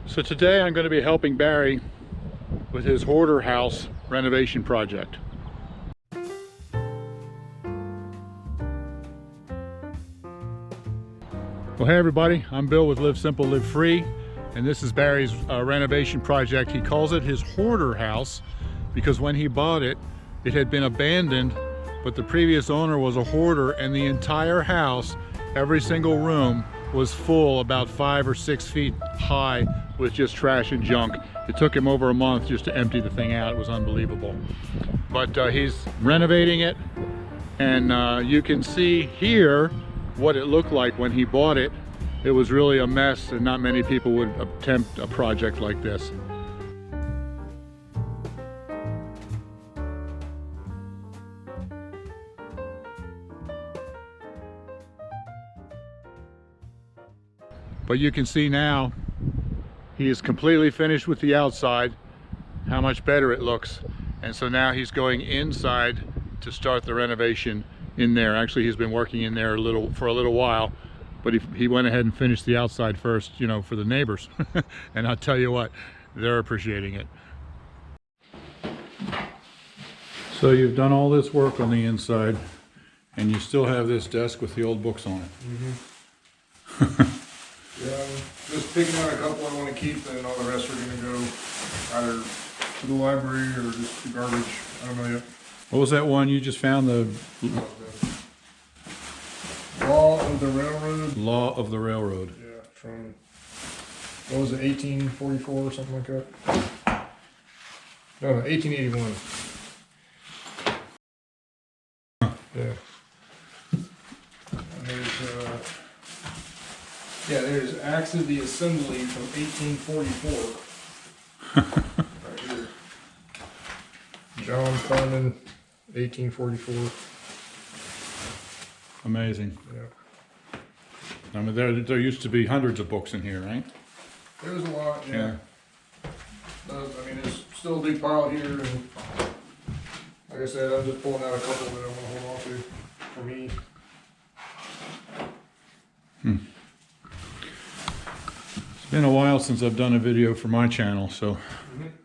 So today I'm going to be helping Barry with his hoarder house renovation project. Well, hey everybody, I'm Bill with Live Simple, Live Free, and this is Barry's renovation project. He calls it his hoarder house because when he bought it, it had been abandoned, but the previous owner was a hoarder, and the entire house, every single room, was full, about 5 or 6 feet high, with just trash and junk. It took him over a month just to empty the thing out. It was unbelievable. But he's renovating it, and you can see here what it looked like when he bought it. It was really a mess, and not many people would attempt a project like this. But you can see now he is completely finished with the outside, how much better it looks. And so now he's going inside to start the renovation in there. Actually, he's been working in there for a little while, but he went ahead and finished the outside first, you know, for the neighbors. And I'll tell you what, they're appreciating it. So you've done all this work on the inside, and you still have this desk with the old books on it. Mm-hmm. Yeah, I'm just picking out a couple I want to keep, and all the rest are going to go either to the library or just to garbage. I don't know yet. What was that one you just found? The Law of the Railroad. Law of the Railroad. Yeah, from, what was it, 1844 or something like that? No, 1881. Yeah. And there's Acts of the Assembly from 1844. Right here. John Carmen, 1844. Amazing. Yeah. I mean, there used to be hundreds of books in here, right? There was a lot, yeah. I mean, there's still a big pile here, and like I said, I'm just pulling out a couple that I want to hold on to for me. It's been a while since I've done a video for my channel, so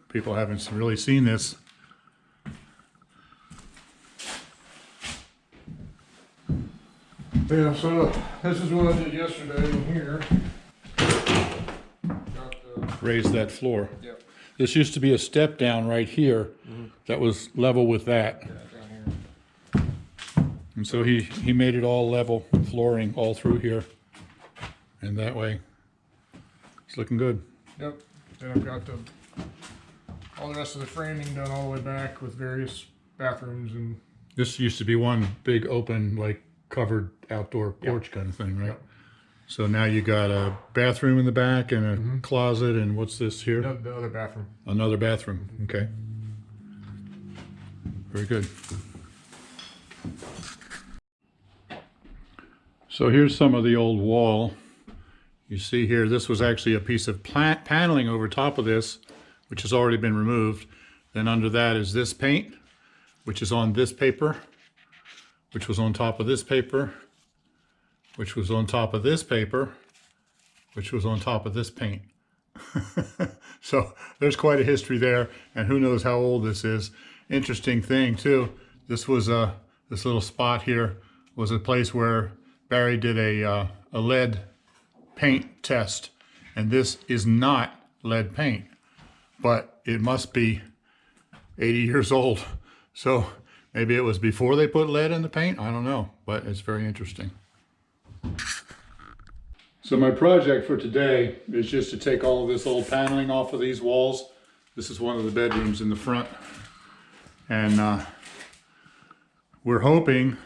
people haven't really seen this. Yeah, so this is what I did yesterday in here. Raise that floor. Yep. This used to be a step down right here that was level with that. Yeah, down here. And so he made it all level flooring all through here. And that way, it's looking good. Yep. Then I've got all the rest of the framing done all the way back with various bathrooms and. This used to be one big open, like covered outdoor porch kind of thing, right? Yep. So now you got a bathroom in the back and a closet, and what's this here? The other bathroom. Another bathroom, okay. Very good. So here's some of the old wall. You see here, this was actually a piece of paneling over top of this, which has already been removed. Then under that is this paint, which is on this paper, which was on top of this paper, which was on top of this paper, which was on top of this paint. So there's quite a history there, and who knows how old this is. Interesting thing too, this was this little spot here was a place where Barry did a lead paint test, and this is not lead paint, but it must be 80 years old. So maybe it was before they put lead in the paint, I don't know, but it's very interesting. So my project for today is just to take all of this old paneling off of these walls. This is one of the bedrooms in the front. And we're hoping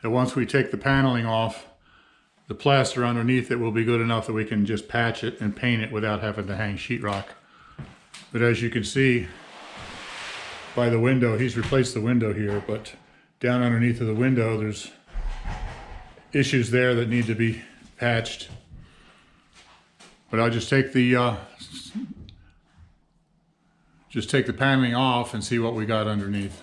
that once we take the paneling off, the plaster underneath it will be good enough that we can just patch it and paint it without having to hang sheetrock. But as you can see by the window, he's replaced the window here, but down underneath of the window, there's issues there that need to be patched. But I'll just take the paneling off and see what we got underneath.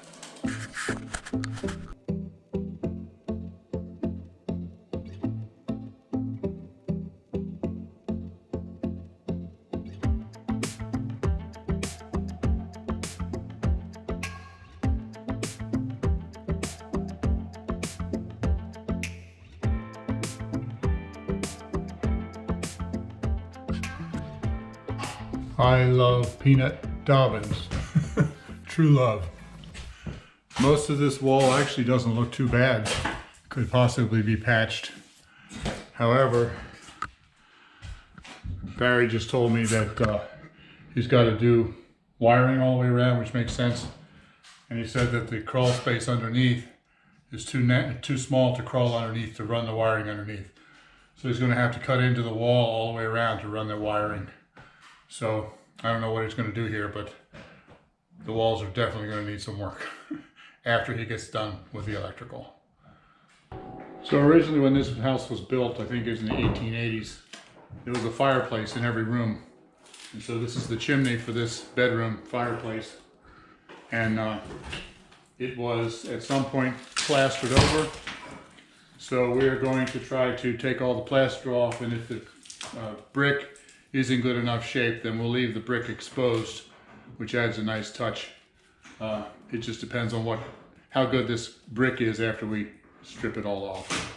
I love peanut Dobbins. True love. Most of this wall actually doesn't look too bad. Could possibly be patched. However, Barry just told me that he's got to do wiring all the way around, which makes sense. And he said that the crawl space underneath is too small to crawl underneath to run the wiring underneath. So he's going to have to cut into the wall all the way around to run the wiring. So I don't know what he's going to do here, but the walls are definitely going to need some work after he gets done with the electrical. So originally when this house was built, I think it was in the 1880s, there was a fireplace in every room. And so this is the chimney for this bedroom fireplace. And it was at some point plastered over. So we're going to try to take all the plaster off, and if the brick is in good enough shape, then we'll leave the brick exposed, which adds a nice touch. It just depends on how good this brick is after we strip it all off.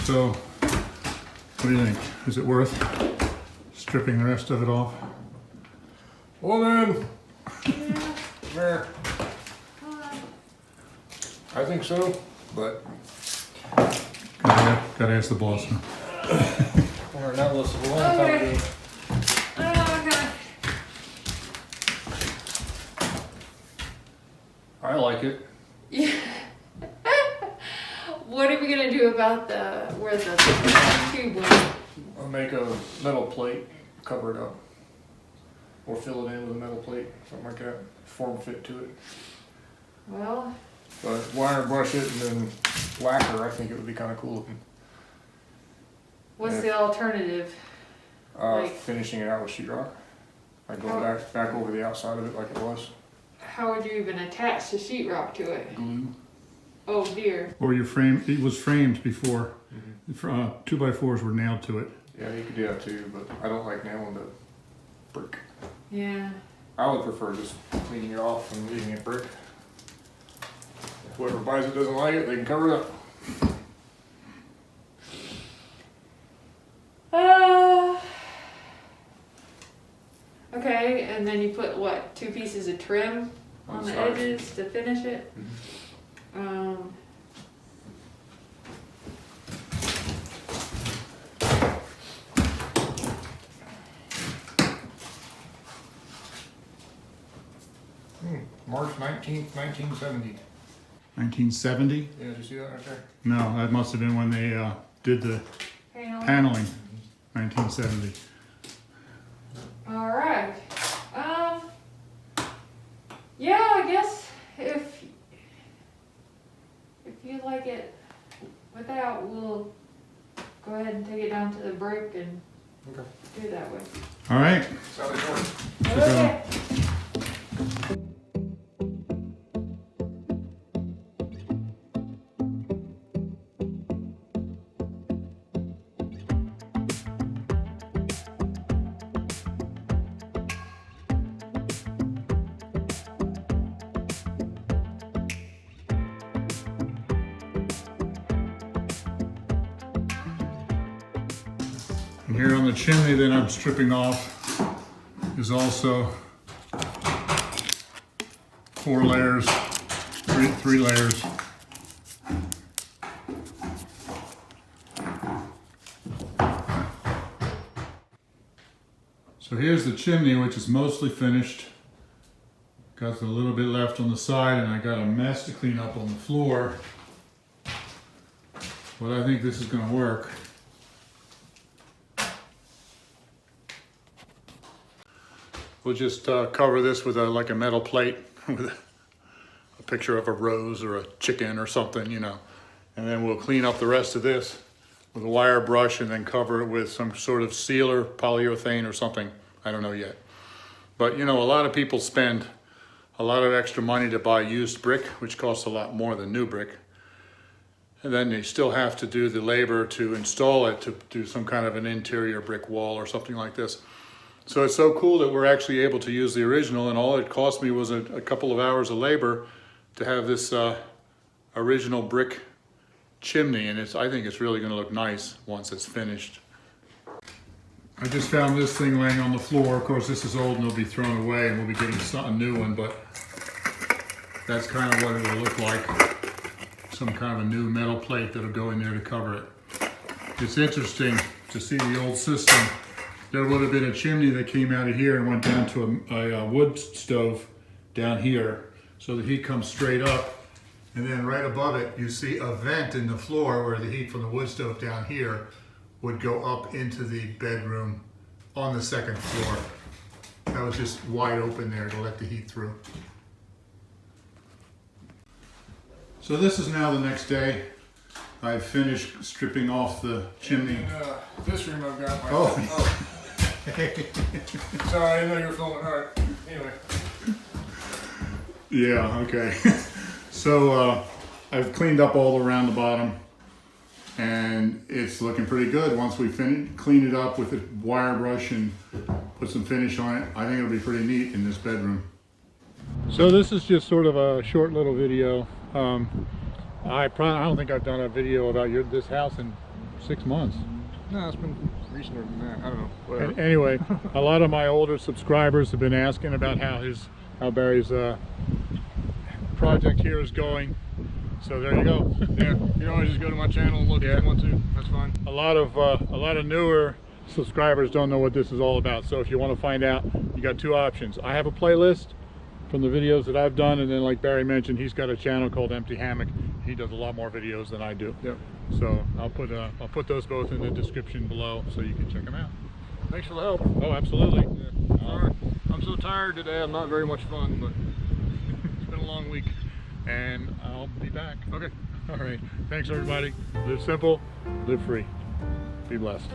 So, what do you think? Is it worth stripping the rest of it off? Well then, there. I think so, but Gotta ask the boss. we're not listening a long time ago. I like it. Yeah. What are we gonna do about where the tube was? I'll make a metal plate, cover it up. Or fill it in with a metal plate, something like that. Form fit to it. Well, But wire brush it and then lacquer, I think it would be kind of cool looking. what's Yeah. the alternative? Like- Finishing it out with sheetrock. Like go back over the outside of it like it was. How would you even attach the sheetrock to it? Glue. Oh dear. Or it was framed before. 2x4s were nailed to it. Yeah, you could do that too, but I don't like nailing the brick. Yeah. I would prefer just cleaning it off and leaving it brick. If whoever buys it doesn't like it, they can cover it up. Okay, and then you put what? 2 pieces of trim on the sides. edges to finish it. March 19th, 1970. 1970? Yeah, did you see that right there? No, that must have been when they did the paneling. 1970. All right. Yeah, I guess if you like it without, we'll go ahead and take it down to the brick and Okay. do it that way. All right. Sounded good. Okay. And here on the chimney that I'm stripping off is also 4 layers, three layers. So here's the chimney, which is mostly finished. Got a little bit left on the side, and I got a mess to clean up on the floor. But I think this is going to work. We'll just cover this with like a metal plate with a picture of a rose or a chicken or something, you know. And then we'll clean up the rest of this with a wire brush and then cover it with some sort of sealer, polyurethane or something. I don't know yet. But you know, a lot of people spend a lot of extra money to buy used brick, which costs a lot more than new brick. And then they still have to do the labor to install it, to do some kind of an interior brick wall or something like this. So it's so cool that we're actually able to use the original, and all it cost me was a couple of hours of labor to have this original brick chimney, and I think it's really going to look nice once it's finished. I just found this thing laying on the floor. Of course, this is old and it'll be thrown away, and we'll be getting a new one, but that's kind of what it will look like. Some kind of a new metal plate that'll go in there to cover it. It's interesting to see the old system. There would have been a chimney that came out of here and went down to a wood stove down here. So the heat comes straight up, and then right above it you see a vent in the floor where the heat from the wood stove down here would go up into the bedroom on the second floor. That was just wide open there to let the heat through. So this is now the next day. I've finished stripping off the chimney. And, this room I've got my... Oh. Sorry, I didn't know you were filming. All right. Anyway. Yeah, okay. So I've cleaned up all around the bottom, and it's looking pretty good. Once we clean it up with a wire brush and put some finish on it, I think it'll be pretty neat in this bedroom. So this is just sort of a short little video. I don't think I've done a video about this house in 6 months. No, it's been recenter than that. I don't know. Whatever. Anyway, a lot of my older subscribers have been asking about how Barry's project here is going. So there you go. Yeah, you can always just go to my channel and look if you want to. That's fine. A lot of newer subscribers don't know what this is all about. So if you want to find out, you got two options. I have a playlist from the videos that I've done, and then like Barry mentioned, he's got a channel called Empty Hammock. He does a lot more videos than I do. Yep. So I'll put those both in the description below so you can check them out. Thanks for the help. Oh, absolutely. Yeah. Sorry. I'm so tired today. I'm not very much fun, but it's been a long week. And I'll be back. Okay. All right. Thanks, everybody. Live simple, live free. Be blessed.